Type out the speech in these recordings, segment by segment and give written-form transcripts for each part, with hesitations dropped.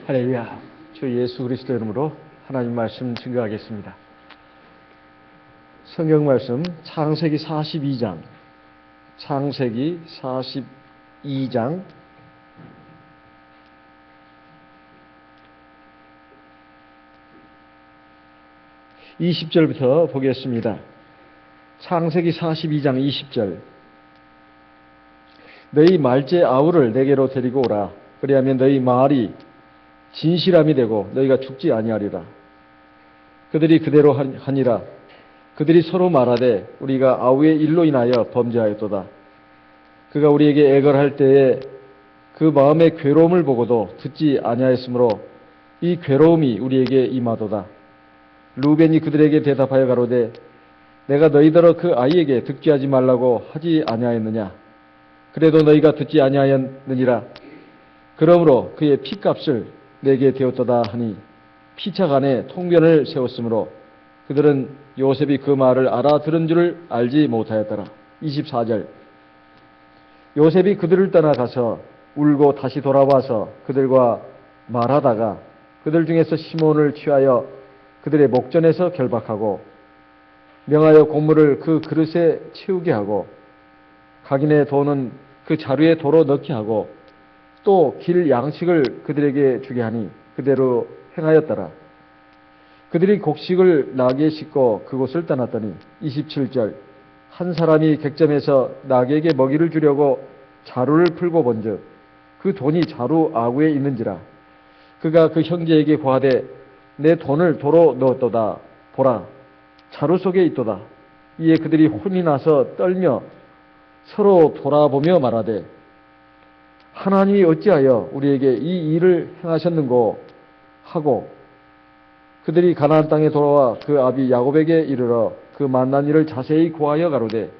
할렐루야. 주 예수 그리스도 이름으로 하나님 말씀 증거하겠습니다. 성경 말씀 창세기 42장 20절부터 보겠습니다. 창세기 42장 20절. 너희 말째 아우를 내게로 데리고 오라. 그리하면 너희 말이 진실함이 되고 너희가 죽지 아니하리라. 그들이 그대로 하니라. 그들이 서로 말하되 우리가 아우의 일로 인하여 범죄하였도다. 그가 우리에게 애걸할 때에 그 마음의 괴로움을 보고도 듣지 아니하였으므로 이 괴로움이 우리에게 임하도다. 루벤이 그들에게 대답하여 가로되 내가 너희더러 그 아이에게 듣게 하지 말라고 하지 아니하였느냐. 그래도 너희가 듣지 아니하였느니라. 그러므로 그의 피값을 내게 되었도다 하니 피차간에 통변을 세웠으므로 그들은 요셉이 그 말을 알아들은 줄을 알지 못하였더라. 24절. 요셉이 그들을 떠나가서 울고 다시 돌아와서 그들과 말하다가 그들 중에서 시몬을 취하여 그들의 목전에서 결박하고 명하여 곡물을 그 그릇에 채우게 하고 각인의 돈은 그 자루에 도로 넣게 하고 또 길 양식을 그들에게 주게 하니 그대로 행하였더라. 그들이 곡식을 나귀에 싣고 그곳을 떠났더니 27절. 한 사람이 객점에서 나귀에게 먹이를 주려고 자루를 풀고 본즉 그 돈이 자루 아구에 있는지라. 그가 그 형제에게 고하되 내 돈을 도로 넣었도다. 보라, 자루 속에 있도다. 이에 그들이 혼이 나서 떨며 서로 돌아보며 말하되 하나님이 어찌하여 우리에게 이 일을 행하셨는고 하고 그들이 가나안 땅에 돌아와 그 아비 야곱에게 이르러 그 만난 일을 자세히 고하여 가로되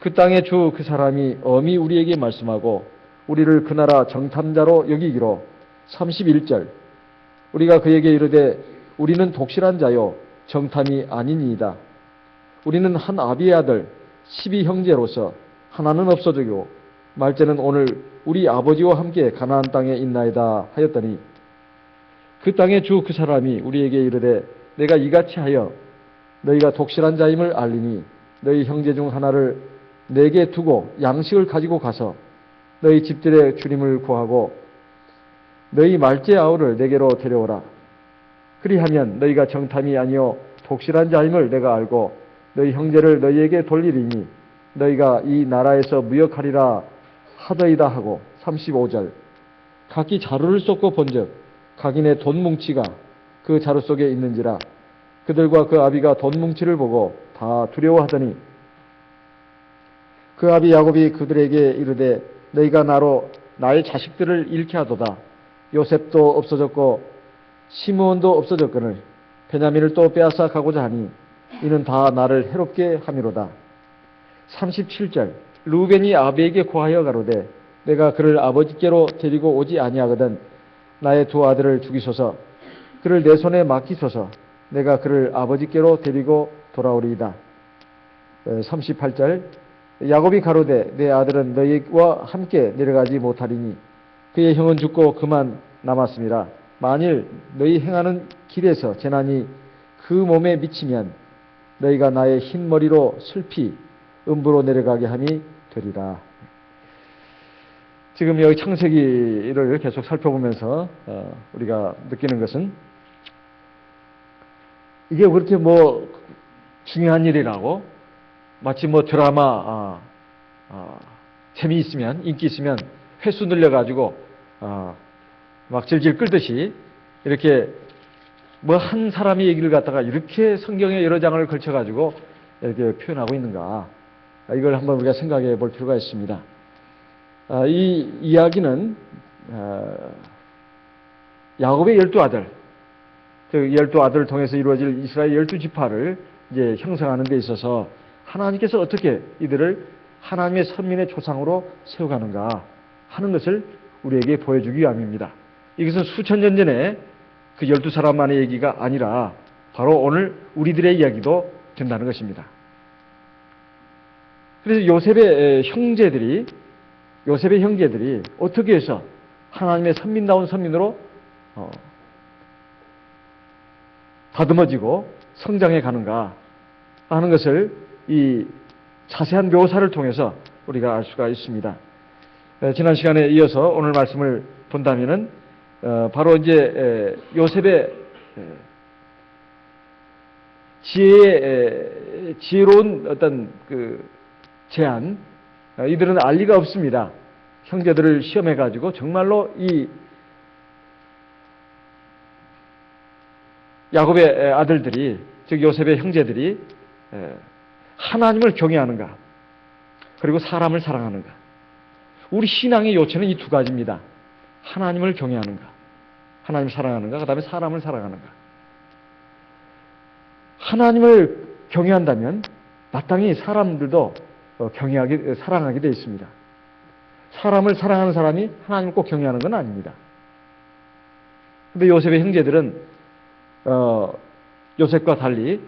그 땅의 주 그 사람이 엄히 우리에게 말씀하고 우리를 그 나라 정탐자로 여기기로. 31절. 우리가 그에게 이르되 우리는 독실한 자요 정탐이 아니니이다. 우리는 한 아비의 아들 12형제로서 하나는 없어지고 말째는 오늘 우리 아버지와 함께 가나안 땅에 있나이다 하였더니 그 땅의 주 그 사람이 우리에게 이르되 내가 이같이 하여 너희가 독실한 자임을 알리니 너희 형제 중 하나를 내게 두고 양식을 가지고 가서 너희 집들의 주님을 구하고 너희 말째 아우를 내게로 데려오라. 그리하면 너희가 정탐이 아니요 독실한 자임을 내가 알고 너희 형제를 너희에게 돌리리니 너희가 이 나라에서 무역하리라 하더이다 하고. 35절. 각기 자루를 쏟고 본즉 각인의 돈 뭉치가 그 자루 속에 있는지라. 그들과 그 아비가 돈 뭉치를 보고 다 두려워하더니 그 아비 야곱이 그들에게 이르되 너희가 나로 나의 자식들을 잃게 하도다. 요셉도 없어졌고 시므온도 없어졌거늘 베냐민을 또 빼앗아 가고자 하니 이는 다 나를 해롭게 함이로다. 37절. 루벤이 아비에게 고하여 가로되 내가 그를 아버지께로 데리고 오지 아니하거든 나의 두 아들을 죽이소서. 그를 내 손에 맡기소서. 내가 그를 아버지께로 데리고 돌아오리이다. 38절. 야곱이 가로되 내 아들은 너희와 함께 내려가지 못하리니 그의 형은 죽고 그만 남았음이라. 만일 너희 행하는 길에서 재난이 그 몸에 미치면 너희가 나의 흰 머리로 슬피 음부로 내려가게 함이 되리라. 지금 여기 창세기를 계속 살펴보면서 우리가 느끼는 것은 이게 그렇게 중요한 일이라고 마치 드라마 재미있으면 인기 있으면 횟수 늘려가지고 막 질질 끌듯이 이렇게 한 사람의 얘기를 갖다가 이렇게 성경의 여러 장을 걸쳐가지고 이렇게 표현하고 있는가. 이걸 한번 우리가 생각해 볼 필요가 있습니다. 이 이야기는 야곱의 12아들, 즉 12아들을 통해서 이루어질 이스라엘 12지파를 이제 형성하는 데 있어서 하나님께서 어떻게 이들을 하나님의 선민의 조상으로 세워가는가 하는 것을 우리에게 보여주기 위함입니다. 이것은 수천 년 전에 그 12사람만의 얘기가 아니라 바로 오늘 우리들의 이야기도 된다는 것입니다. 그래서 요셉의 형제들이 어떻게 해서 하나님의 선민다운 선민으로 다듬어지고 성장해 가는가 하는 것을 이 자세한 묘사를 통해서 우리가 알 수가 있습니다. 지난 시간에 이어서 오늘 말씀을 본다면은 바로 이제 요셉의 지혜로운 어떤 그 제안, 이들은 알 리가 없습니다. 형제들을 시험해 가지고 정말로 이 야곱의 아들들이, 즉 요셉의 형제들이 하나님을 경외하는가, 그리고 사람을 사랑하는가. 우리 신앙의 요체는 이 두 가지입니다. 하나님을 경외하는가, 하나님을 사랑하는가, 그 다음에 사람을 사랑하는가. 하나님을 경외한다면 마땅히 사람들도 사랑하게 되어 있습니다. 사람을 사랑하는 사람이 하나님을 꼭 경외하는 건 아닙니다. 그런데 요셉의 형제들은 요셉과 달리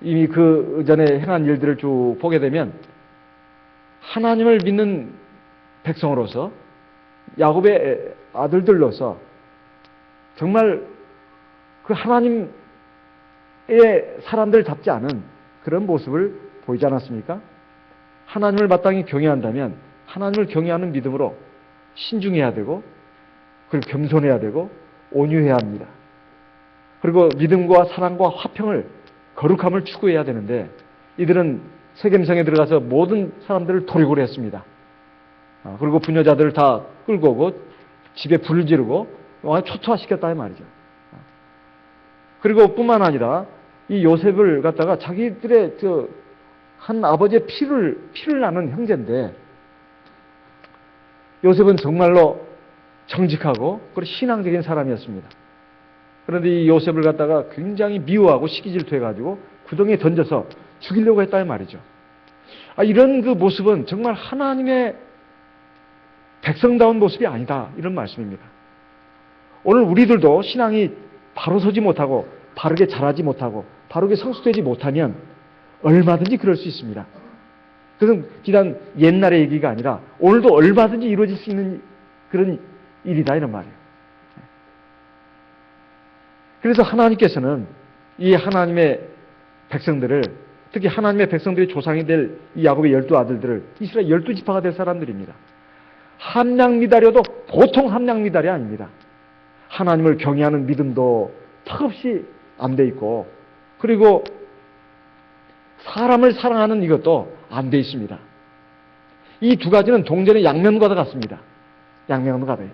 이미 그 전에 행한 일들을 쭉 보게 되면 하나님을 믿는 백성으로서, 야곱의 아들들로서 정말 그 하나님의 사람들답지 않은 그런 모습을 보이지 않았습니까? 하나님을 마땅히 경외한다면 하나님을 경외하는 믿음으로 신중해야 되고, 그리고 겸손해야 되고, 온유해야 합니다. 그리고 믿음과 사랑과 화평을, 거룩함을 추구해야 되는데, 이들은 세겜성에 들어가서 모든 사람들을 토륙을 했습니다. 그리고 부녀자들을 다 끌고 오고 집에 불을 지르고 초토화시켰다 이 말이죠. 그리고 뿐만 아니라 이 요셉을 갖다가 자기들의 한 아버지의 피를 나는 형제인데, 요셉은 정말로 정직하고 그리고 신앙적인 사람이었습니다. 그런데 이 요셉을 갖다가 굉장히 미워하고 시기질투해가지고 구덩이에 던져서 죽이려고 했다 이 말이죠. 이런 그 모습은 정말 하나님의 백성다운 모습이 아니다, 이런 말씀입니다. 오늘 우리들도 신앙이 바로 서지 못하고 바르게 자라지 못하고 바르게 성숙되지 못하면 얼마든지 그럴 수 있습니다. 그것은 비단 옛날의 얘기가 아니라 오늘도 얼마든지 이루어질 수 있는 그런 일이다, 이런 말이에요. 그래서 하나님께서는 이 하나님의 백성들을, 특히 하나님의 백성들이 조상이 될 이 야곱의 12아들들을 이스라엘 12지파가 될 사람들입니다. 함량미달이어도 보통 함량미달이 아닙니다. 하나님을 경외하는 믿음도 턱없이 안 돼 있고, 그리고 사람을 사랑하는 이것도 안 돼 있습니다. 이 두 가지는 동전의 양면과도 같습니다. 양면과도 같아요.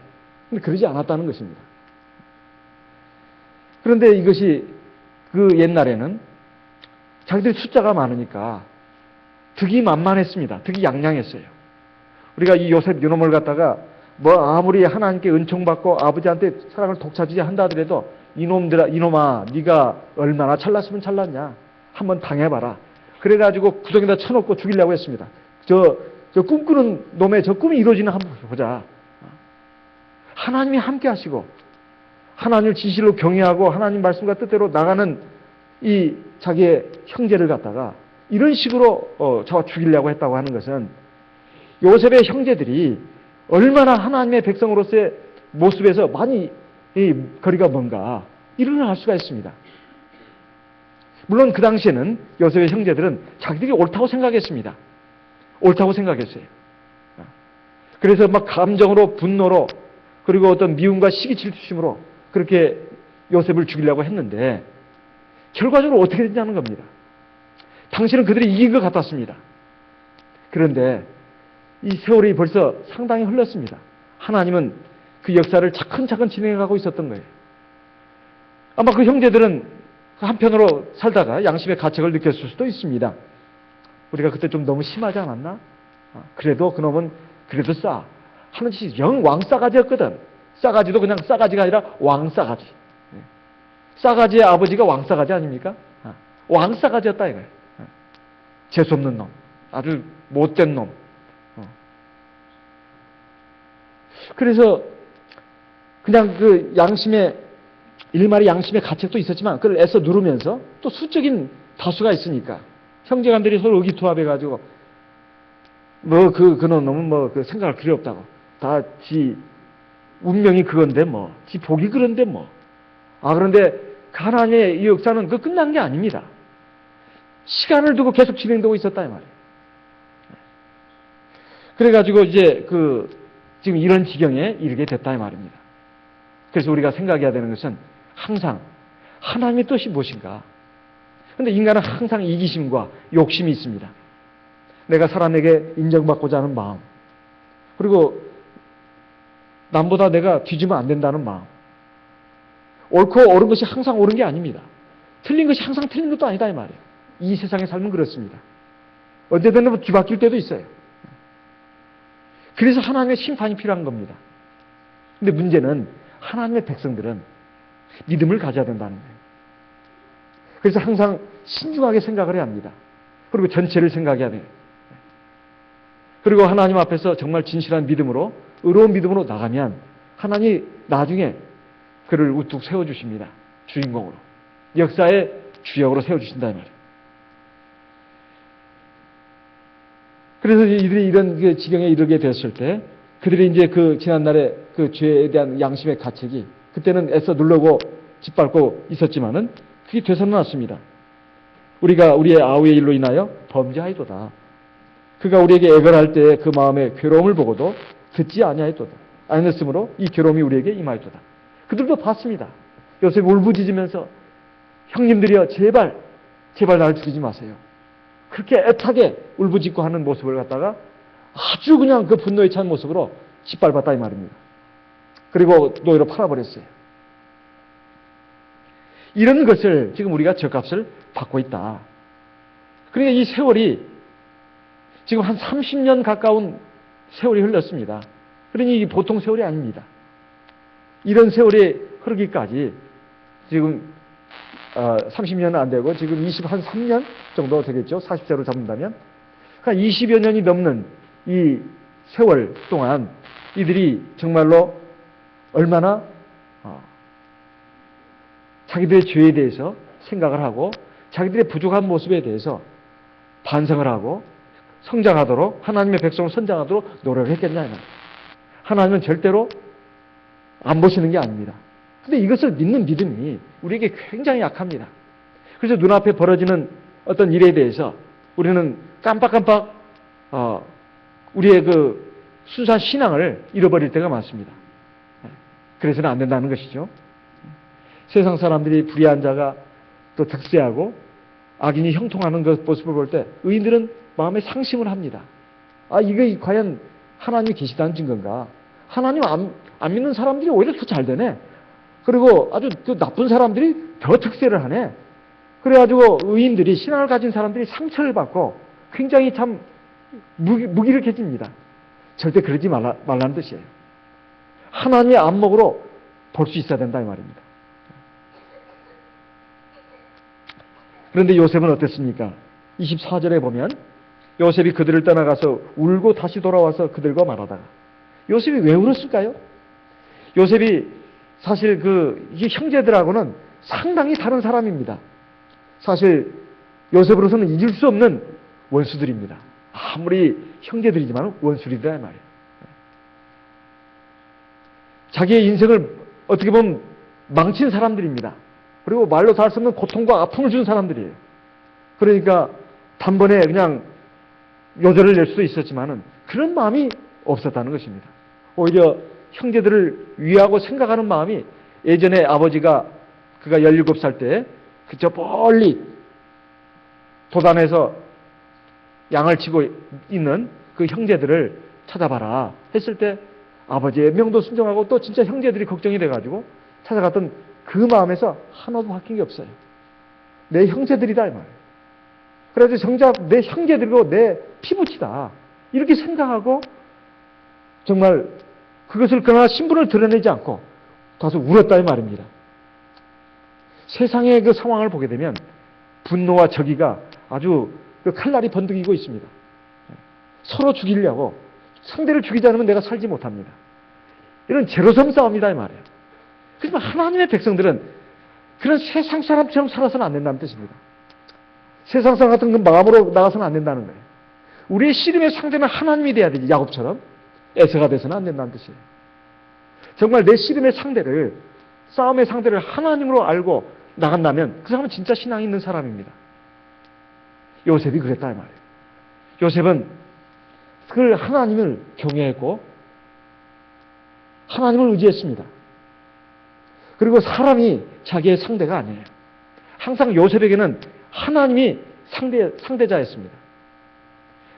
근데 그러지 않았다는 것입니다. 그런데 이것이 그 옛날에는 자기들이 숫자가 많으니까 득이 만만했습니다. 득이 양양했어요. 우리가 이 요셉 요놈을 갖다가 아무리 하나님께 은총받고 아버지한테 사랑을 독차지하지 한다 하더라도 이놈아 네가 얼마나 잘났으면 잘났냐, 한번 당해봐라. 그래가지고 구덩이에다 쳐놓고 죽이려고 했습니다. 저 꿈꾸는 놈의 저 꿈이 이루어지는 한번 보자. 하나님이 함께 하시고 하나님을 진실로 경외하고 하나님 말씀과 뜻대로 나가는 이 자기의 형제를 갖다가 이런 식으로 죽이려고 했다고 하는 것은 요셉의 형제들이 얼마나 하나님의 백성으로서의 모습에서 많이 거리가 먼가, 이런 걸 알 수가 있습니다. 물론 그 당시에는 요셉의 형제들은 자기들이 옳다고 생각했습니다. 옳다고 생각했어요. 그래서 막 감정으로, 분노로, 그리고 어떤 미움과 시기질투심으로 그렇게 요셉을 죽이려고 했는데 결과적으로 어떻게 됐냐는 겁니다. 당시는 그들이 이긴 것 같았습니다. 그런데 이 세월이 벌써 상당히 흘렀습니다. 하나님은 그 역사를 차근차근 진행해가고 있었던 거예요. 아마 그 형제들은 한편으로 살다가 양심의 가책을 느꼈을 수도 있습니다. 우리가 그때 좀 너무 심하지 않았나? 그래도 그놈은 그래도 하는 짓이 영 왕싸가지였거든. 싸가지도 그냥 싸가지가 아니라 왕싸가지. 싸가지의 아버지가 왕싸가지 아닙니까? 왕싸가지였다 이거예요. 재수없는 놈, 아주 못된 놈. 그래서 그냥 그 일말의 양심의 가책도 있었지만 그걸 애써 누르면서 또 수적인 다수가 있으니까 형제간들이 서로 의기투합해가지고 그놈은 생각할 필요 없다고, 다 지 운명이 그건데 뭐, 지 복이 그런데 뭐. 그런데 하나님의 이 역사는 그 끝난 게 아닙니다. 시간을 두고 계속 진행되고 있었다 이 말이에요. 그래가지고 이제 지금 이런 지경에 이르게 됐다 이 말입니다. 그래서 우리가 생각해야 되는 것은 항상 하나님의 뜻이 무엇인가? 근데 인간은 항상 이기심과 욕심이 있습니다. 내가 사람에게 인정받고자 하는 마음, 그리고 남보다 내가 뒤지면 안 된다는 마음. 옳고 옳은 것이 항상 옳은 게 아닙니다. 틀린 것이 항상 틀린 것도 아니다 이 말이에요. 이 세상의 삶은 그렇습니다. 언제든 뒤바뀔 때도 있어요. 그래서 하나님의 심판이 필요한 겁니다. 근데 문제는 하나님의 백성들은 믿음을 가져야 된다는 거예요. 그래서 항상 신중하게 생각을 해야 합니다. 그리고 전체를 생각해야 돼요. 그리고 하나님 앞에서 정말 진실한 믿음으로, 의로운 믿음으로 나가면 하나님이 나중에 그를 우뚝 세워주십니다. 주인공으로. 역사의 주역으로 세워주신다 이 말이에요. 그래서 이들이 이런 지경에 이르게 됐을 때 그들이 이제 지난날에 죄에 대한 양심의 가책이 그때는 애써 누르고 짓밟고 있었지만은 그게 되서는 않습니다. 우리가 우리의 아우의 일로 인하여 범죄하이도다. 그가 우리에게 애걸할 때 그 마음의 괴로움을 보고도 듣지 아니했으므로 이 괴로움이 우리에게 임하였도다. 그들도 봤습니다. 요셉이 울부짖으면서 형님들이여 제발 나를 죽이지 마세요. 그렇게 애타게 울부짖고 하는 모습을 갖다가 아주 그냥 그 분노에 찬 모습으로 짓밟았다 이 말입니다. 그리고 노예로 팔아버렸어요. 이런 것을 지금 우리가 죗값을 받고 있다. 그러니까 이 세월이 지금 한 30년 가까운 세월이 흘렀습니다. 그러니 이게 보통 세월이 아닙니다. 이런 세월이 흐르기까지 지금 30년은 안 되고 지금 23년 정도 되겠죠. 40세로 잡는다면. 그러니까 20여 년이 넘는 이 세월 동안 이들이 정말로 얼마나 자기들의 죄에 대해서 생각을 하고 자기들의 부족한 모습에 대해서 반성을 하고 성장하도록 하나님의 백성을 선장하도록 노력을 했겠냐. 하나님은 절대로 안 보시는 게 아닙니다. 근데 이것을 믿는 믿음이 우리에게 굉장히 약합니다. 그래서 눈앞에 벌어지는 어떤 일에 대해서 우리는 깜빡깜빡 우리의 순수한 신앙을 잃어버릴 때가 많습니다. 그래서는 안 된다는 것이죠. 세상 사람들이 불의한 자가 또 득세하고 악인이 형통하는 그 모습을 볼 때 의인들은 마음에 상심을 합니다. 이게 과연 하나님이 계시다는 증거인가? 하나님 안 믿는 사람들이 오히려 더 잘 되네. 그리고 아주 나쁜 사람들이 더 특세를 하네. 그래가지고 의인들이, 신앙을 가진 사람들이 상처를 받고 굉장히 참 무기력해집니다. 절대 그러지 말라는 뜻이에요. 하나님의 안목으로 볼 수 있어야 된다 이 말입니다. 그런데 요셉은 어땠습니까? 24절에 보면 요셉이 그들을 떠나가서 울고 다시 돌아와서 그들과 말하다가, 요셉이 왜 울었을까요? 요셉이 사실 이 형제들하고는 상당히 다른 사람입니다. 사실 요셉으로서는 잊을 수 없는 원수들입니다. 아무리 형제들이지만 원수들이다 이 말이에요. 자기의 인생을 어떻게 보면 망친 사람들입니다. 그리고 말로 다 할 수 없는 고통과 아픔을 준 사람들이에요. 그러니까 단번에 그냥 요절을 낼 수도 있었지만은 그런 마음이 없었다는 것입니다. 오히려 형제들을 위하고 생각하는 마음이, 예전에 아버지가 그가 17살 때 그저 멀리 도단에서 양을 치고 있는 그 형제들을 찾아봐라 했을 때 아버지의 명도 순종하고 또 진짜 형제들이 걱정이 돼가지고 찾아갔던 그 마음에서 하나도 바뀐 게 없어요. 내 형제들이다 이 말이에요. 그래서 정작 내 형제들이고 내 피부치다 이렇게 생각하고 정말 그것을 그러나 신분을 드러내지 않고 다소 울었다 이 말입니다. 세상의 그 상황을 보게 되면 분노와 적의가 아주 칼날이 번득이고 있습니다. 서로 죽이려고, 상대를 죽이지 않으면 내가 살지 못합니다. 이런 제로섬 싸움이다 이 말이에요. 그래서 하나님의 백성들은 그런 세상 사람처럼 살아서는 안 된다는 뜻입니다. 세상 사람 같은 그 마음으로 나가서는 안 된다는 거예요. 우리의 씨름의 상대는 하나님이 돼야 되지. 야곱처럼 에서가 돼서는 안 된다는 뜻이에요. 정말 내 씨름의 상대를, 싸움의 상대를 하나님으로 알고 나간다면 그 사람은 진짜 신앙이 있는 사람입니다. 요셉이 그랬다 이 말이에요. 요셉은 그 하나님을 경외했고 하나님을 의지했습니다. 그리고 사람이 자기의 상대가 아니에요. 항상 요셉에게는 하나님이 상대자였습니다.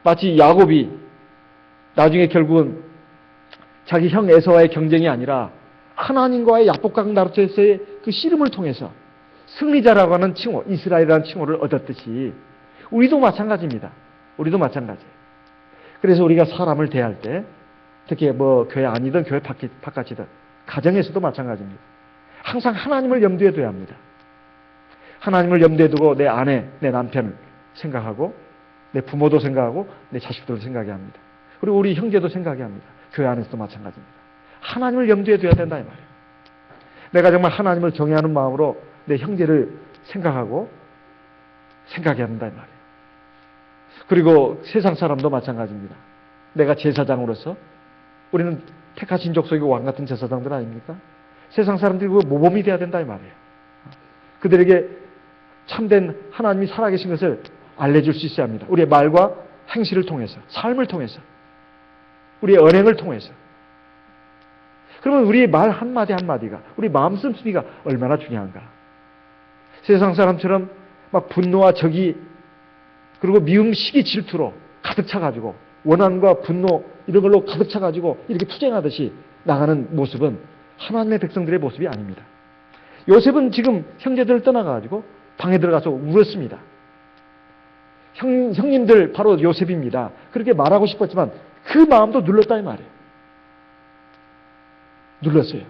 마치 야곱이 나중에 결국은 자기 형 에서와의 경쟁이 아니라 하나님과의 야복강 나루터에서의 그 씨름을 통해서 승리자라고 하는 칭호, 이스라엘이라는 칭호를 얻었듯이 우리도 마찬가지입니다. 우리도 마찬가지예요. 그래서 우리가 사람을 대할 때 특히 뭐 교회 아니든 교회 바깥이든 가정에서도 마찬가지입니다. 항상 하나님을 염두에 둬야 합니다. 하나님을 염두에 두고 내 아내, 내 남편을 생각하고 내 부모도 생각하고 내 자식들도 생각해야 합니다. 그리고 우리 형제도 생각해야 합니다. 교회 안에서도 마찬가지입니다. 하나님을 염두에 둬야 된다 이 말이에요. 내가 정말 하나님을 경외하는 마음으로 내 형제를 생각하고 생각해야 한다 이 말이에요. 그리고 세상 사람도 마찬가지입니다. 내가 제사장으로서 우리는 택하신 족속이고 왕 같은 제사장들 아닙니까? 세상 사람들이 모범이 돼야 된다 이 말이에요. 그들에게 참된 하나님이 살아계신 것을 알려줄 수 있어야 합니다. 우리의 말과 행실을 통해서, 삶을 통해서, 우리의 언행을 통해서. 그러면 우리의 말 한마디 한마디가, 우리 마음 씀씀이가 얼마나 중요한가. 세상 사람처럼 막 분노와 적이 그리고 미움, 시기, 질투로 가득 차가지고 원한과 분노 이런 걸로 가득 차가지고 이렇게 투쟁하듯이 나가는 모습은 하나님의 백성들의 모습이 아닙니다. 요셉은 지금 형제들을 떠나가지고 방에 들어가서 울었습니다. 형님들 바로 요셉입니다. 그렇게 말하고 싶었지만 그 마음도 눌렀다 이 말이에요. 눌렀어요.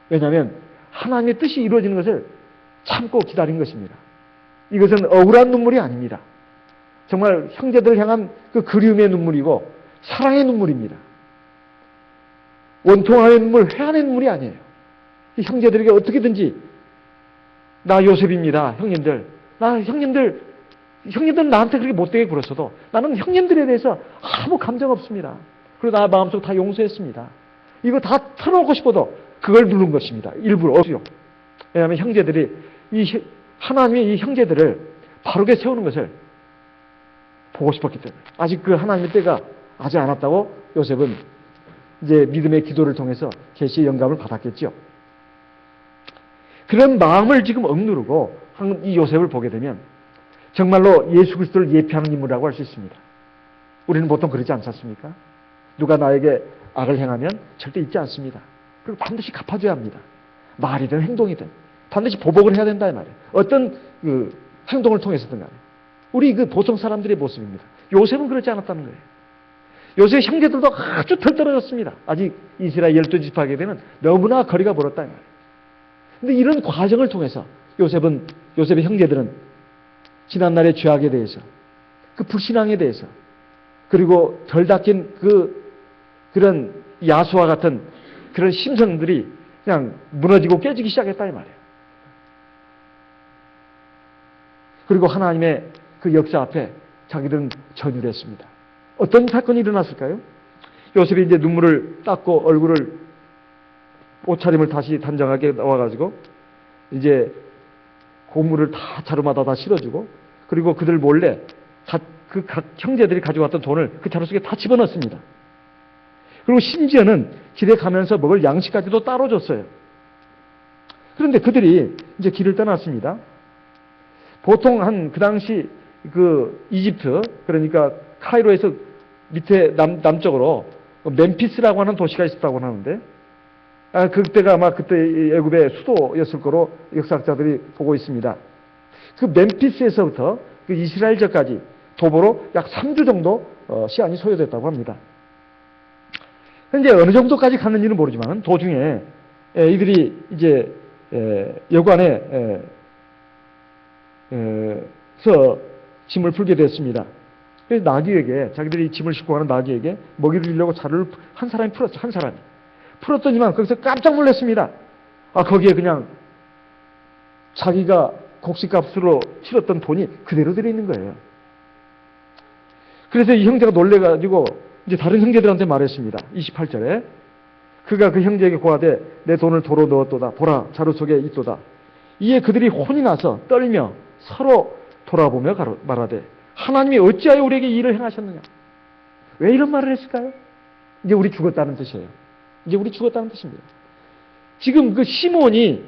왜냐하면 하나님의 뜻이 이루어지는 것을 참고 기다린 것입니다. 이것은 억울한 눈물이 아닙니다. 정말 형제들을 향한 그 그리움의 눈물이고 사랑의 눈물입니다. 원통함의 눈물, 회한의 눈물이 아니에요. 이 형제들에게 어떻게든지 나 요셉입니다. 형님들 나한테 그렇게 못되게 굴었어도 나는 형님들에 대해서 아무 감정 없습니다. 그리고 나 마음속 다 용서했습니다. 이거 다 털어놓고 싶어도 그걸 누른 것입니다. 일부러 없어요. 왜냐하면 형제들이 하나님의 이 형제들을 바르게 세우는 것을 보고 싶었기 때문에 아직 그 하나님의 때가 아직 안 왔다고 요셉은 이제 믿음의 기도를 통해서 계시의 영감을 받았겠죠. 그런 마음을 지금 억누르고 이 요셉을 보게 되면 정말로 예수 그리스도를 예표하는 인물이라고 할 수 있습니다. 우리는 보통 그러지 않지 않습니까? 누가 나에게 악을 행하면 절대 잊지 않습니다. 그리고 반드시 갚아줘야 합니다. 말이든 행동이든 반드시 보복을 해야 된다 이 말이에요. 어떤 그 행동을 통해서든 간에. 우리 그 보통 사람들의 모습입니다. 요셉은 그렇지 않았다는 거예요. 요셉의 형제들도 아주 덜 떨어졌습니다. 아직 이스라엘 12지파에게 되면 너무나 거리가 멀었다 이 말이에요. 그런데 이런 과정을 통해서 요셉의 형제들은 지난날의 죄악에 대해서 그 불신앙에 대해서 그리고 덜 닦인 그런 야수와 같은 그런 심성들이 그냥 무너지고 깨지기 시작했다 이 말이에요. 그리고 하나님의 그 역사 앞에 자기들은 전율을 했습니다. 어떤 사건이 일어났을까요? 요셉이 이제 눈물을 닦고 얼굴을 옷차림을 다시 단정하게 나와가지고 이제 고물을 다 자루마다 다 실어주고 그리고 그들 몰래 각 형제들이 가지고 왔던 돈을 그 자루 속에 다 집어넣습니다. 그리고 심지어는 길에 가면서 먹을 양식까지도 따로 줬어요. 그런데 그들이 이제 길을 떠났습니다. 보통 그 당시 그 이집트 그러니까 카이로에서 밑에 남쪽으로 멤피스라고 하는 도시가 있었다고 하는데 그때가 아마 그때 애굽의 수도였을 거로 역사학자들이 보고 있습니다. 그 멤피스에서부터 그 이스라엘저까지 도보로 약 3주 정도 시간이 소요됐다고 합니다. 현재 어느 정도까지 갔는지는 모르지만 도중에 이들이 이제 여관에 서 짐을 풀게 됐습니다. 그래서 나귀에게 자기들이 짐을 싣고 가는 나귀에게 먹이를 주려고 자루를 한 사람이 풀었죠. 한 사람이 풀었더니만 거기서 깜짝 놀랐습니다. 거기에 그냥 자기가 곡식값으로 치렀던 돈이 그대로 들어있는 거예요. 그래서 이 형제가 놀래가지고 이제 다른 형제들한테 말했습니다. 28절에 그가 그 형제에게 고하되 내 돈을 도로 넣었도다. 보라 자루 속에 있도다. 이에 그들이 혼이 나서 떨며 서로 돌아보며 말하되 하나님이 어찌하여 우리에게 이 일을 행하셨느냐. 왜 이런 말을 했을까요? 이제 우리 죽었다는 뜻이에요. 이제 우리 죽었다는 뜻입니다. 지금 그 시몬이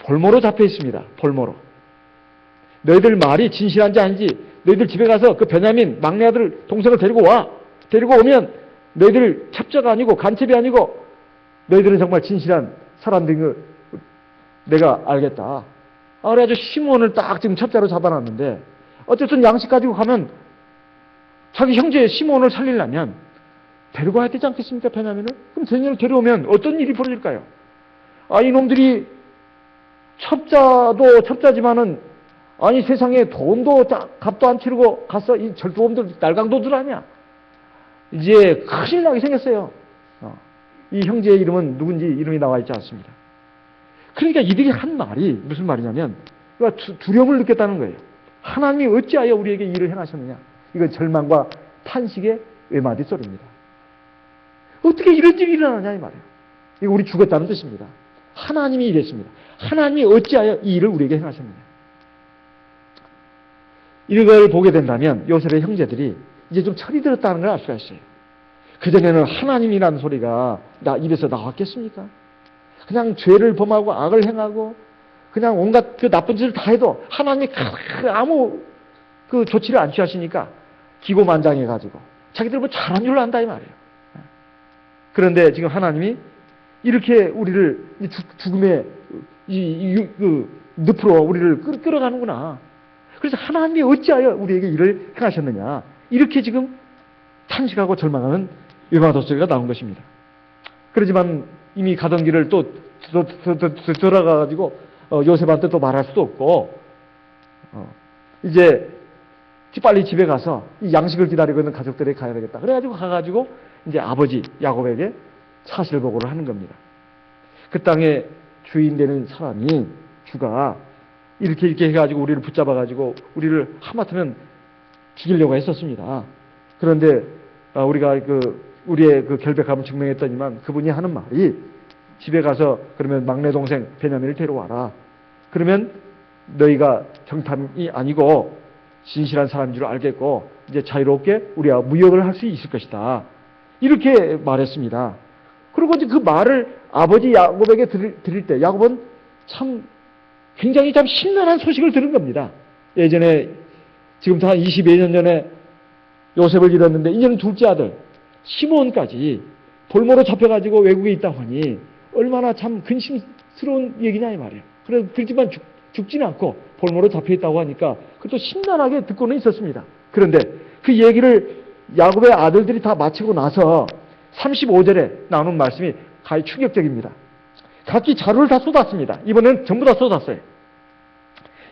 볼모로 잡혀 있습니다. 볼모로. 너희들 말이 진실한지 아닌지 너희들 집에 가서 그 베냐민 막내 아들 동생을 데리고 와. 데리고 오면 너희들 첩자가 아니고 간첩이 아니고 너희들은 정말 진실한 사람들인 걸 내가 알겠다. 그래가지고 시몬을 딱 지금 첩자로 잡아놨는데 어쨌든 양식 가지고 가면 자기 형제 시몬을 살리려면 데리고 와야 되지 않겠습니까? 베냐민을? 그럼 베냐민을 데려오면 어떤 일이 벌어질까요? 이놈들이 첩자도 첩자지만은 아니 세상에 돈도 값도 안 치르고 갔어. 이 절도범들 날강도들 아니야. 이제 큰일 나게 생겼어요. 이 형제의 이름은 누군지 이름이 나와 있지 않습니다. 그러니까 이들이 한 말이 무슨 말이냐면 두려움을 느꼈다는 거예요. 하나님이 어찌하여 우리에게 일을 행하셨느냐. 이건 절망과 탄식의 외마디 소리입니다. 어떻게 이런 일이 일어나냐 이 말이에요. 이거 우리 죽었다는 뜻입니다. 하나님이 이랬습니다. 하나님이 어찌하여 이 일을 우리에게 행하셨느냐. 이걸 보게 된다면 요셉의 형제들이 이제 좀 철이 들었다는 걸 알 수가 있어요. 그전에는 하나님이라는 소리가 입에서 나왔겠습니까? 그냥 죄를 범하고 악을 행하고 그냥 온갖 그 나쁜 짓을 다 해도 하나님이 아무 그 조치를 안 취하시니까 기고만장해가지고 자기들 뭐 잘한 줄로 안다 이 말이에요. 그런데 지금 하나님이 이렇게 우리를 죽음의 늪으로 우리를 끌어가는구나. 그래서 하나님이 어찌하여 우리에게 일을 행하셨느냐. 이렇게 지금 탄식하고 절망하는 외마디 소리가 나온 것입니다. 그렇지만 이미 가던 길을 또 돌아가가지고 요셉한테 또 말할 수도 없고 이제 빨리 집에 가서 이 양식을 기다리고 있는 가족들에게 가야 되겠다. 그래가지고 가가지고 이제 아버지 야곱에게 사실 보고를 하는 겁니다. 그 땅에 주인 되는 사람이 주가 이렇게 해가지고 우리를 붙잡아가지고 우리를 하마터면 죽이려고 했었습니다. 그런데 우리가 우리의 그 결백함을 증명했더니만 그분이 하는 말이 집에 가서 그러면 막내 동생 베냐민을 데려와라. 그러면 너희가 정탐이 아니고 진실한 사람인 줄 알겠고 이제 자유롭게 우리가 무역을 할 수 있을 것이다. 이렇게 말했습니다. 그리고 이제 그 말을 아버지 야곱에게 드릴 때 야곱은 참 굉장히 참 신난한 소식을 들은 겁니다. 예전에 지금부터 한 22년 전에 요셉을 잃었는데 이제는 둘째 아들 시몬까지 볼모로 잡혀가지고 외국에 있다고 하니 얼마나 참 근심스러운 얘기냐 이 말이에요. 그렇지만 죽지는 않고 볼모로 잡혀있다고 하니까 그것도 심란하게 듣고는 있었습니다. 그런데 그 얘기를 야곱의 아들들이 다 마치고 나서 35절에 나오는 말씀이 가히 충격적입니다. 각기 자루를 다 쏟았습니다. 이번에는 전부 다 쏟았어요.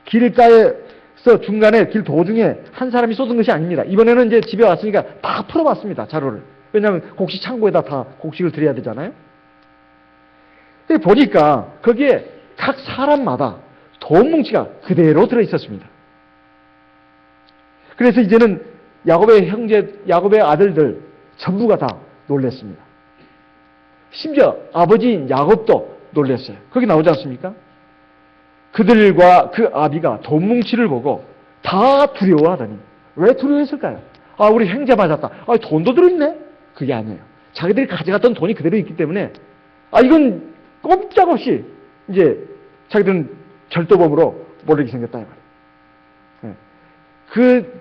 길가에서 중간에 길 도중에 한 사람이 쏟은 것이 아닙니다. 이번에는 이제 집에 왔으니까 다 풀어봤습니다. 자루를. 왜냐하면 곡식 창고에다 다 곡식을 드려야 되잖아요. 근데 보니까 거기에 각 사람마다 돈 뭉치가 그대로 들어있었습니다. 그래서 이제는 야곱의 아들들 전부가 다 놀랐습니다. 심지어 아버지인 야곱도 놀랐어요. 거기 나오지 않습니까? 그들과 그 아비가 돈 뭉치를 보고 다 두려워하더니 왜 두려워했을까요? 우리 형제 맞았다. 돈도 들어있네? 그게 아니에요. 자기들이 가져갔던 돈이 그대로 있기 때문에 이건 꼼짝없이 이제 자기들은 절도범으로 몰리게 생겼다 이 말이에요. 그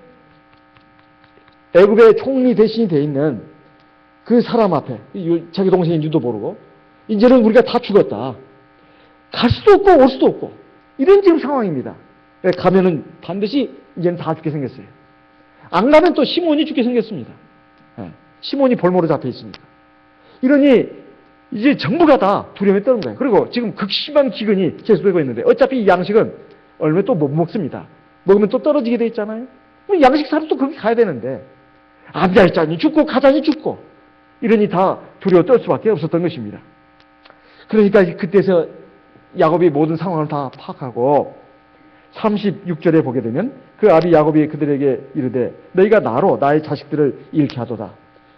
애굽의 총리 대신이 돼 있는 그 사람 앞에 자기 동생인지도 모르고 이제는 우리가 다 죽었다. 갈 수도 없고 올 수도 없고 이런 지금 상황입니다. 가면은 반드시 이제는 다 죽게 생겼어요. 안 가면 또 시몬이 죽게 생겼습니다. 시몬이 볼모로 잡혀 있습니다. 이러니 이제 전부가 다 두려움에 떠는 거예요. 그리고 지금 극심한 기근이 계속되고 있는데 어차피 이 양식은 얼마 또 못 먹습니다. 먹으면 또 떨어지게 돼 있잖아요. 양식 사러 또 거기 가야 되는데 앉아있자니 죽고 가자니 죽고 이러니 다 두려워 떨 수밖에 없었던 것입니다. 그러니까 그때서 야곱이 모든 상황을 다 파악하고 36절에 보게 되면 그 아비 야곱이 그들에게 이르되 너희가 나로 나의 자식들을 잃게 하도다.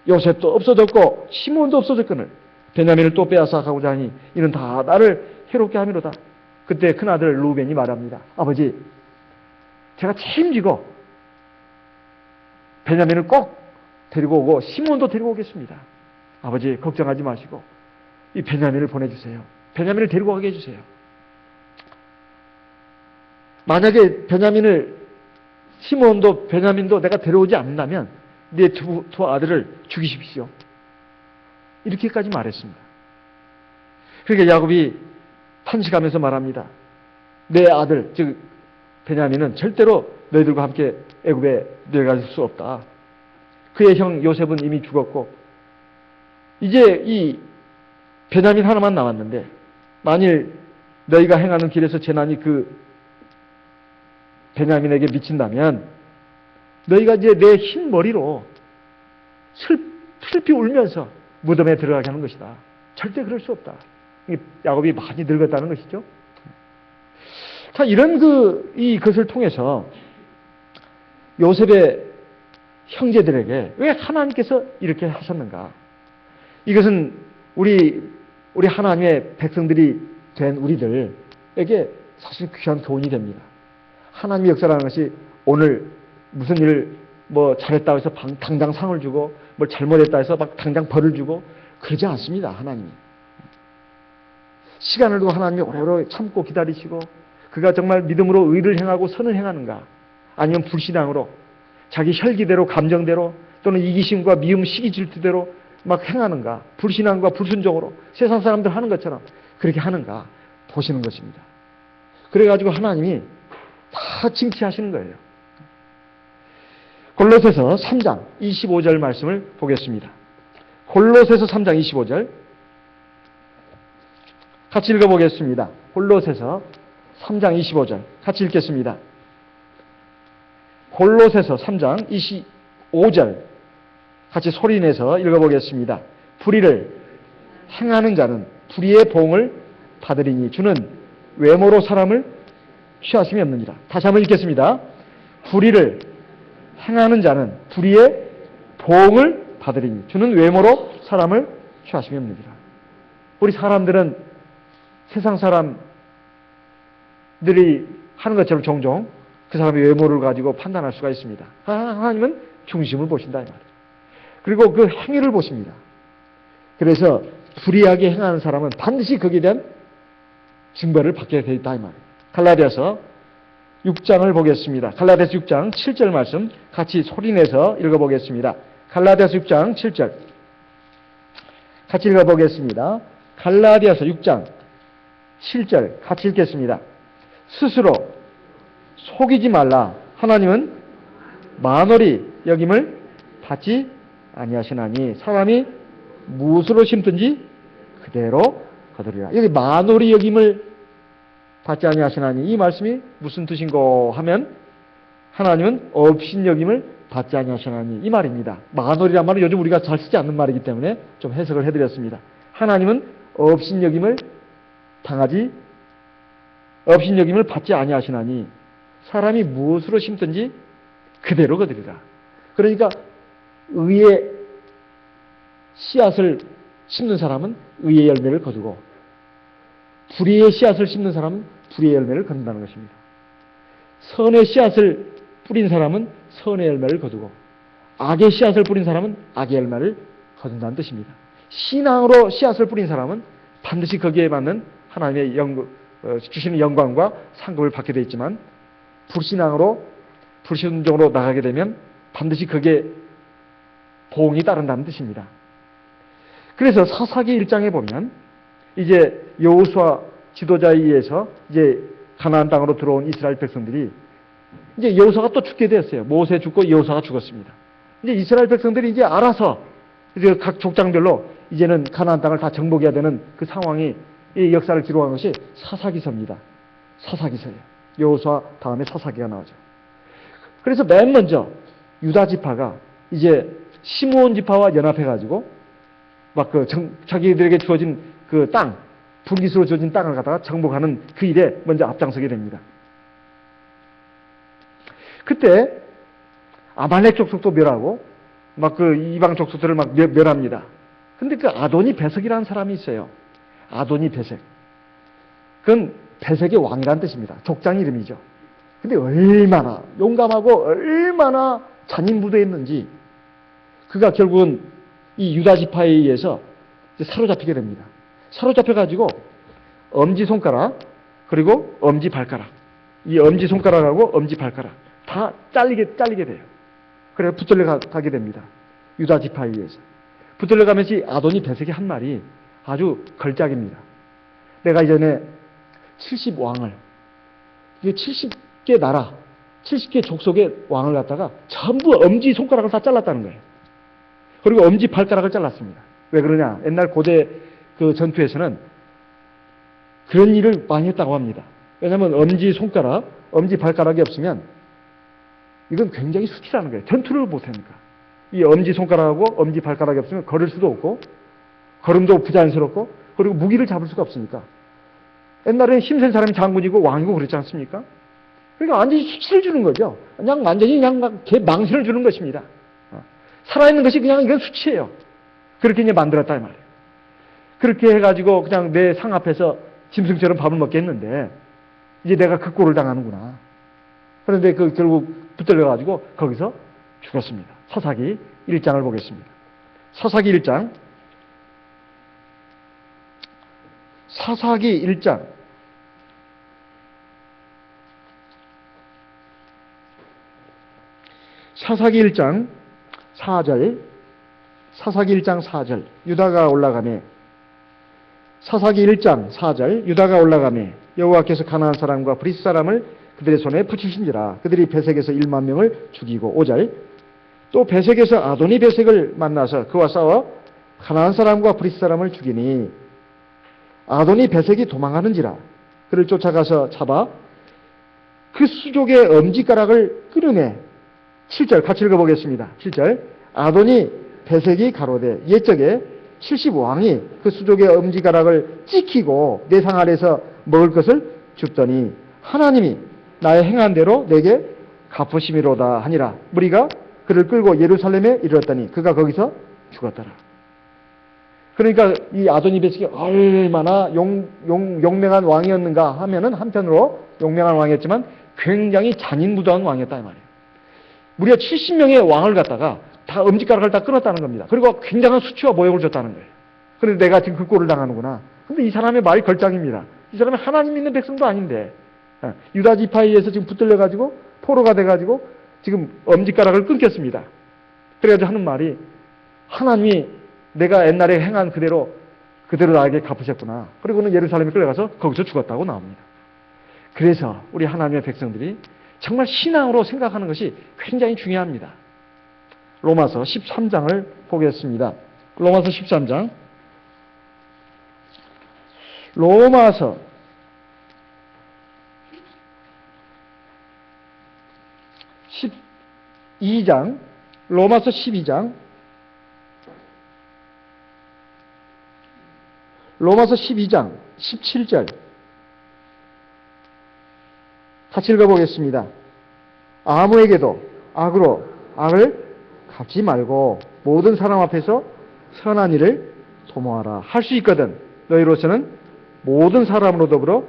요셉도 없어졌고 시몬도 없어졌거늘 베냐민을 또 빼앗아 가고자 하니 이는 다 나를 해롭게 함이로다. 그때 큰아들 루벤이 말합니다. 아버지, 제가 책임지고 베냐민을 꼭 데리고 오고 시몬도 데리고 오겠습니다. 아버지, 걱정하지 마시고 이 베냐민을 보내주세요. 베냐민을 데리고 가게 해주세요. 만약에 시몬도 베냐민도 내가 데려오지 않는다면 네 두 아들을 죽이십시오. 이렇게까지 말했습니다. 그러니까 야곱이 탄식하면서 말합니다. 내 아들, 즉 베냐민은 절대로 너희들과 함께 애굽에 내려갈 수 없다. 그의 형 요셉은 이미 죽었고 이제 이 베냐민 하나만 남았는데 만일 너희가 행하는 길에서 재난이 그 베냐민에게 미친다면 너희가 이제 내 흰 머리로 슬피 울면서 무덤에 들어가게 하는 것이다. 절대 그럴 수 없다. 야곱이 많이 늙었다는 것이죠. 자, 이런 이것을 통해서 요셉의 형제들에게 왜 하나님께서 이렇게 하셨는가? 이것은 우리 하나님의 백성들이 된 우리들에게 사실 귀한 교훈이 됩니다. 하나님의 역사라는 것이 오늘 무슨 일을 잘했다고 해서 당장 상을 주고 뭘 잘못했다 해서 막 당장 벌을 주고 그러지 않습니다. 하나님이. 시간을 두고 하나님이 오래오래 참고 기다리시고 그가 정말 믿음으로 의를 행하고 선을 행하는가 아니면 불신앙으로 자기 혈기대로 감정대로 또는 이기심과 미움 시기 질투대로 막 행하는가 불신앙과 불순종으로 세상 사람들 하는 것처럼 그렇게 하는가 보시는 것입니다. 그래가지고 하나님이 다 징치하시는 거예요. 골로새서 3장 25절 말씀을 보겠습니다. 골로새서 3장 25절 같이 읽어보겠습니다. 골로새서 3장 25절 같이 읽겠습니다. 골로새서 3장 25절 같이 소리내서 읽어보겠습니다. 불의를 행하는 자는 불의의 보응을 받으리니 주는 외모로 사람을 취하심이 없느니라. 다시 한번 읽겠습니다. 불의를 행하는 자는 불의의 보응을 받으리니 주는 외모로 사람을 취하심이 없느니라. 우리 사람들은 세상 사람들이 하는 것처럼 종종 그 사람의 외모를 가지고 판단할 수가 있습니다. 하나님은 중심을 보신다 이 말이죠. 그리고 그 행위를 보십니다. 그래서 불의하게 행하는 사람은 반드시 거기에 대한 징벌을 받게 되어 있다 이 말이에요. 갈라디아서 6장을 보겠습니다. 갈라디아서 6장 7절 말씀 같이 소리내서 읽어보겠습니다. 갈라디아서 6장 7절 같이 읽어보겠습니다. 갈라디아서 6장 7절 같이 읽겠습니다. 스스로 속이지 말라. 하나님은 만월이 여김을 받지 아니하시나니 사람이 무엇으로 심든지 그대로 거두리라. 여기 만월이 여김을 받지 아니하시나니 이 말씀이 무슨 뜻인고 하면 하나님은 업신여김을 받지 아니하시나니 이 말입니다. 만월이란 말은 요즘 우리가 잘 쓰지 않는 말이기 때문에 좀 해석을 해드렸습니다. 하나님은 업신여김을 받지 아니하시나니 사람이 무엇으로 심든지 그대로 거두리라. 그러니까 의의 씨앗을 심는 사람은 의의 열매를 거두고 불의의 씨앗을 심는 사람은 불의의 열매를 거둔다는 것입니다. 선의 씨앗을 뿌린 사람은 선의 열매를 거두고 악의 씨앗을 뿌린 사람은 악의 열매를 거둔다는 뜻입니다. 신앙으로 씨앗을 뿌린 사람은 반드시 거기에 맞는 하나님의 주시는 영광과 상급을 받게 되어 있지만 불신앙으로 불순종으로 나가게 되면 반드시 거기에 보응이 따른다는 뜻입니다. 그래서 사사기 1장에 보면 이제 여호수아 지도자에 의해서 이제 가나안 땅으로 들어온 이스라엘 백성들이 이제 여호수아가 또 죽게 되었어요. 모세 죽고 여호수아가 죽었습니다. 이제 이스라엘 백성들이 이제 알아서 이제 각 족장별로 이제는 가나안 땅을 다 정복해야 되는 그 상황이 이 역사를 기록한 것이 사사기서입니다. 사사기서예요. 여호수아 다음에 사사기가 나오죠. 그래서 맨 먼저 유다 지파가 이제 시므온 지파와 연합해가지고 막 자기들에게 주어진 그 땅, 분깃으로 주어진 땅을 갖다가 정복하는 그 일에 먼저 앞장서게 됩니다. 그때 아말렉 족속도 멸하고 막 그 이방 족속들을 막 멸합니다. 근데 그 아도니 베섹이라는 사람이 있어요. 아도니 베섹. 그건 베섹의 왕이라는 뜻입니다. 족장 이름이죠. 근데 얼마나 용감하고 얼마나 잔인무도했는지 그가 결국은 이 유다 지파에 의해서 사로잡히게 됩니다. 사로잡혀가지고 엄지손가락 그리고 엄지발가락 이 엄지손가락하고 엄지발가락 다 잘리게 돼요. 그래서 붙들려 가게 됩니다. 유다 지파에 의해서. 붙들려 가면서 아도니 베섹이 한 말이 아주 걸작입니다. 내가 이전에 70왕을 이게 70개 나라 70개 족속의 왕을 갖다가 전부 엄지손가락을 다 잘랐다는 거예요. 그리고 엄지발가락을 잘랐습니다. 왜 그러냐? 옛날 고대 그 전투에서는 그런 일을 많이 했다고 합니다. 왜냐하면 엄지손가락, 엄지발가락이 없으면 이건 굉장히 수치라는 거예요. 전투를 못하니까. 이 엄지손가락하고 엄지발가락이 없으면 걸을 수도 없고 걸음도 부자연스럽고 그리고 무기를 잡을 수가 없으니까. 옛날에는 힘센 사람이 장군이고 왕이고 그랬지 않습니까? 그러니까 완전히 수치를 주는 거죠. 그냥 완전히 그냥 망신을 주는 것입니다. 살아있는 것이 그냥 이건 수치예요. 그렇게 이제 만들었다 이 말이에요. 그렇게 해가지고 그냥 내 상 앞에서 짐승처럼 밥을 먹게 했는데 이제 내가 그 꼴을 당하는구나. 그런데 그 결국 붙들려가지고 거기서 죽었습니다. 사사기 1장을 보겠습니다. 사사기 1장. 사사기 1장. 사사기 1장 4절. 사사기 1장 4절. 유다가 올라가매. 사사기 1장 4절. 유다가 올라가매. 여호와께서 가나안 사람과 브리스 사람을 그들의 손에 붙이신지라. 그들이 베색에서 1만 명을 죽이고 5절. 또 베색에서 아도니 베색을 만나서 그와 싸워 가나안 사람과 브리스 사람을 죽이니 아도니 베색이 도망하는지라. 그를 쫓아가서 잡아 그 수족의 엄지가락을 끊으매. 7절 같이 읽어보겠습니다. 7절. 아도니 베색이 가로되 옛적에 70왕이 그 수족의 엄지가락을 찍히고 내 상 아래서 먹을 것을 줍더니 하나님이 나의 행한 대로 내게 갚으심이로다 하니라. 무리가 그를 끌고 예루살렘에 이르렀더니 그가 거기서 죽었더라. 그러니까 이 아도니 베섹이 얼마나 용맹한 왕이었는가 하면은 한편으로 용맹한 왕이었지만 굉장히 잔인무도한 왕이었다 이 말이에요. 무려 70명의 왕을 갖다가 다 엄지가락을 다 끊었다는 겁니다. 그리고 굉장한 수치와 모욕을 줬다는 거예요. 그런데 내가 지금 그 꼴을 당하는구나. 근데 이 사람의 말이 걸작입니다. 이 사람은 하나님 믿는 백성도 아닌데 유다 지파에 의해서 지금 붙들려가지고 포로가 돼가지고 지금 엄지가락을 끊겼습니다. 그래가지고 하는 말이 하나님이 내가 옛날에 행한 그대로 나에게 갚으셨구나. 그리고는 예루살렘에 끌려가서 거기서 죽었다고 나옵니다. 그래서 우리 하나님의 백성들이 정말 신앙으로 생각하는 것이 굉장히 중요합니다. 로마서 13장을 보겠습니다. 로마서 13장. 로마서 12장. 로마서 12장. 로마서 12장 17절 같이 읽어보겠습니다. 아무에게도 악으로 악을 갚지 말고 모든 사람 앞에서 선한 일을 도모하라. 할 수 있거든 너희로서는 모든 사람으로 더불어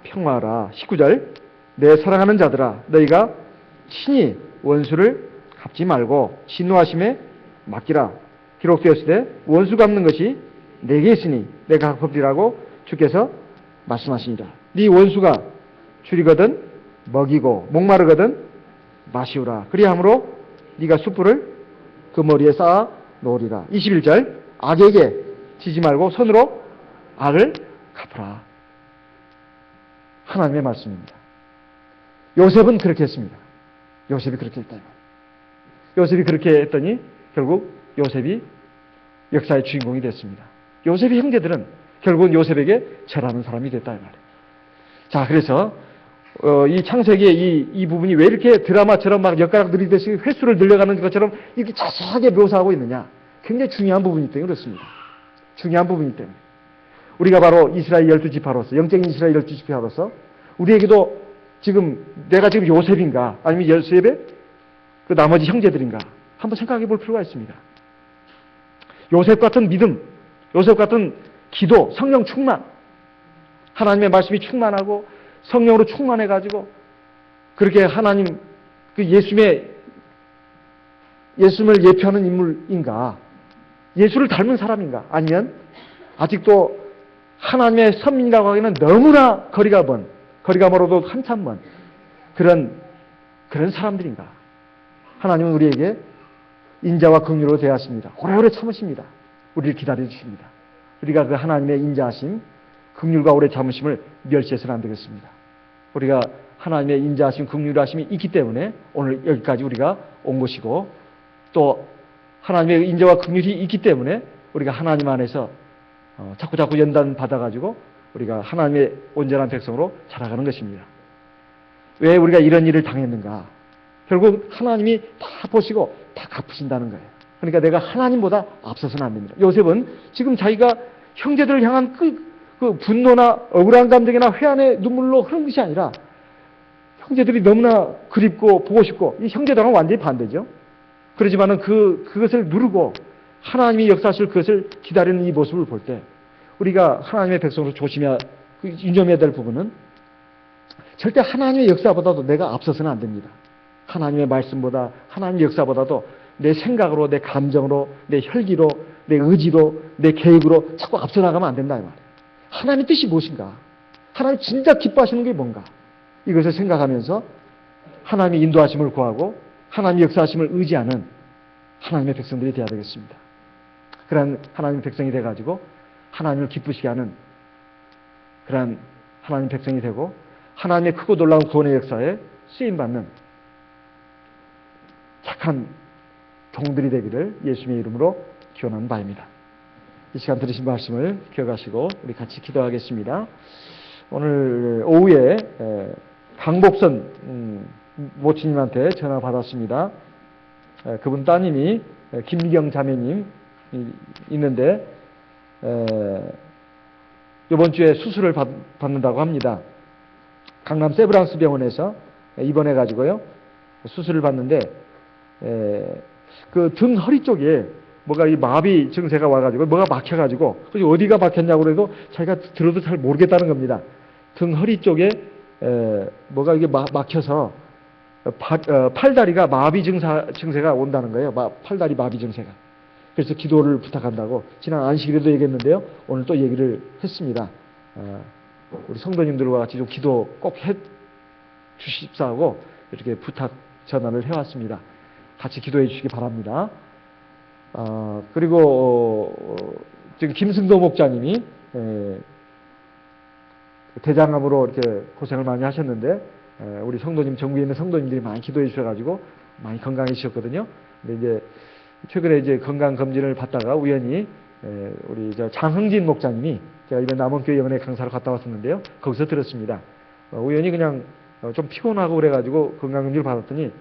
평화하라. 19절 내 사랑하는 자들아 너희가 친히 원수를 갚지 말고 진노하심에 맡기라. 기록되었으되 원수 갚는 것이 내게 있으니 내가 갚으리라고 주께서 말씀하시니라. 네 원수가 줄이거든 먹이고 목마르거든 마시우라. 그리함으로 네가 숯불을 그 머리에 쌓아 놓으리라. 21절 악에게 지지 말고 손으로 악을 갚으라. 하나님의 말씀입니다. 요셉은 그렇게 했습니다. 요셉이 그렇게 했다. 요셉이 그렇게 했더니 결국 요셉이 역사의 주인공이 됐습니다. 요셉의 형제들은 결국은 요셉에게 절하는 사람이 됐다 이 말이에요. 자, 그래서 이 창세기의 이 부분이 왜 이렇게 드라마처럼 막 엿가락 들이듯이 횟수를 늘려가는 것처럼 이렇게 자세하게 묘사하고 있느냐? 굉장히 중요한 부분이기 때문에 그렇습니다. 중요한 부분이기 때문에. 우리가 바로 이스라엘 12지파로서, 영적인 이스라엘 12지파로서 우리에게도 지금 내가 지금 요셉인가 아니면 요셉의 그 나머지 형제들인가 한번 생각해 볼 필요가 있습니다. 요셉 같은 믿음, 요셉 같은 기도, 성령 충만, 하나님의 말씀이 충만하고 성령으로 충만해가지고 그렇게 하나님 그 예수님을 예표하는 인물인가? 예수를 닮은 사람인가? 아니면 아직도 하나님의 선민이라고 하기에는 너무나 거리가 멀어도 한참 먼 그런 사람들인가? 하나님은 우리에게 인자와 긍휼로 대하십니다. 오래오래 참으십니다. 우리를 기다려 주십니다. 우리가 그 하나님의 인자하심, 긍휼과 오래 참으심을 멸시해서는 안 되겠습니다. 우리가 하나님의 인자하심, 긍휼하심이 있기 때문에 오늘 여기까지 우리가 온 것이고, 또 하나님의 인자와 긍휼이 있기 때문에 우리가 하나님 안에서 자꾸 연단 받아가지고 우리가 하나님의 온전한 백성으로 자라가는 것입니다. 왜 우리가 이런 일을 당했는가? 결국 하나님이 다 보시고 다 갚으신다는 거예요. 그러니까 내가 하나님보다 앞서서는 안 됩니다. 요셉은 지금 자기가 형제들을 향한 그 분노나 억울한 감정이나 회한의 눈물로 흐른 것이 아니라 형제들이 너무나 그립고 보고 싶고, 이 형제들은 완전히 반대죠. 그러지만은 그것을 누르고 하나님이 역사하실 그것을 기다리는 이 모습을 볼 때 우리가 하나님의 백성으로 유념해야 될 부분은 절대 하나님의 역사보다도 내가 앞서서는 안 됩니다. 하나님의 말씀보다, 하나님의 역사보다도 내 생각으로, 내 감정으로, 내 혈기로, 내 의지로, 내 계획으로 자꾸 앞서 나가면 안 된다 이 말이에요. 하나님의 뜻이 무엇인가? 하나님 진짜 기뻐하시는 게 뭔가? 이것을 생각하면서 하나님의 인도하심을 구하고 하나님의 역사하심을 의지하는 하나님의 백성들이 되어야 되겠습니다. 그런 하나님의 백성이 돼가지고 하나님을 기쁘시게 하는 그런 하나님의 백성이 되고 하나님의 크고 놀라운 구원의 역사에 쓰임받는 착한 종들이 되기를 예수님의 이름으로 기원하는 바입니다. 이 시간 들으신 말씀을 기억하시고 우리 같이 기도하겠습니다. 오늘 오후에 강복선 모친님한테 전화 받았습니다. 그분 따님이 김미경 자매님 있는데 이번 주에 수술을 받는다고 합니다. 강남 세브란스 병원에서 입원해 가지고요 수술을 받는데 그 등 허리 쪽에 뭐가 이 마비 증세가 와가지고 뭐가 막혀가지고 어디가 막혔냐고 그래도 자기가 들어도 잘 모르겠다는 겁니다. 등 허리 쪽에 뭐가 이게 막혀서 팔다리가 마비 증세가 온다는 거예요. 팔다리 마비 증세가. 그래서 기도를 부탁한다고 지난 안식일에도 얘기했는데요. 오늘 또 얘기를 했습니다. 우리 성도님들과 같이 좀 기도 꼭 해 주십사하고 이렇게 부탁 전화를 해왔습니다. 같이 기도해 주시기 바랍니다. 그리고 지금 김승도 목자님이 대장암으로 이렇게 고생을 많이 하셨는데 우리 성도님, 전국에 있는 성도님들이 많이 기도해 주셔가지고 많이 건강해지셨거든요. 근데 이제 최근에 이제 건강 검진을 받다가 우연히 우리 장흥진 목자님이 제가 이번 남원교회 연회 강사로 갔다 왔었는데요. 거기서 들었습니다. 우연히 그냥 좀 피곤하고 그래가지고 건강검진을 받았더니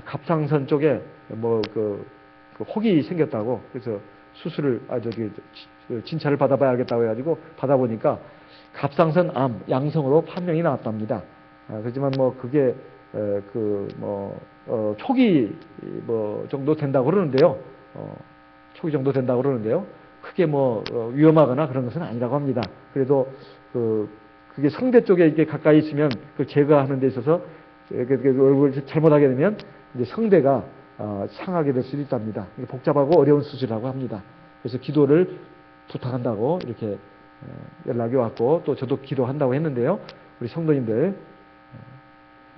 갑상선 쪽에 혹이 생겼다고 그래서 수술을 진찰을 받아봐야겠다고 해가지고 받아보니까 갑상선 암 양성으로 판명이 나왔답니다. 그렇지만 그게 초기 정도 된다고 그러는데요. 초기 정도 된다고 그러는데요. 크게 위험하거나 그런 것은 아니라고 합니다. 그래도 그게 성대 쪽에 이렇게 가까이 있으면 그걸 제거하는 데 있어서 얼굴을 잘못하게 되면 이제 성대가 상하게 될 수도 있답니다. 복잡하고 어려운 수술이라고 합니다. 그래서 기도를 부탁한다고 이렇게 연락이 왔고 또 저도 기도한다고 했는데요. 우리 성도님들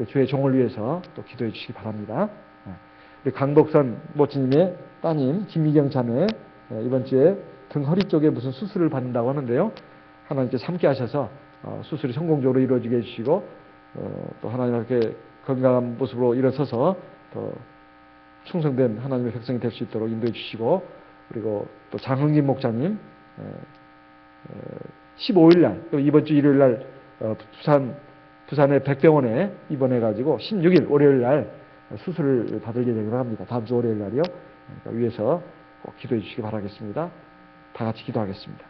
주의 종을 위해서 또 기도해 주시기 바랍니다. 우리 강복선 모치님의 따님 김미경 자매 이번 주에 등 허리 쪽에 무슨 수술을 받는다고 하는데요. 하나님께서 함께 하셔서 수술이 성공적으로 이루어지게 해주시고 또 하나님께 건강한 모습으로 일어서서 더 충성된 하나님의 백성이 될 수 있도록 인도해 주시고 그리고 또 장흥진 목자님 15일 날 이번 주 일요일 날 부산의 백병원에 입원해 가지고 16일 월요일 날 수술을 받을 예정이라고 합니다. 다음 주 월요일 날이요. 그러니까 위에서 꼭 기도해 주시기 바라겠습니다. 다 같이 기도하겠습니다.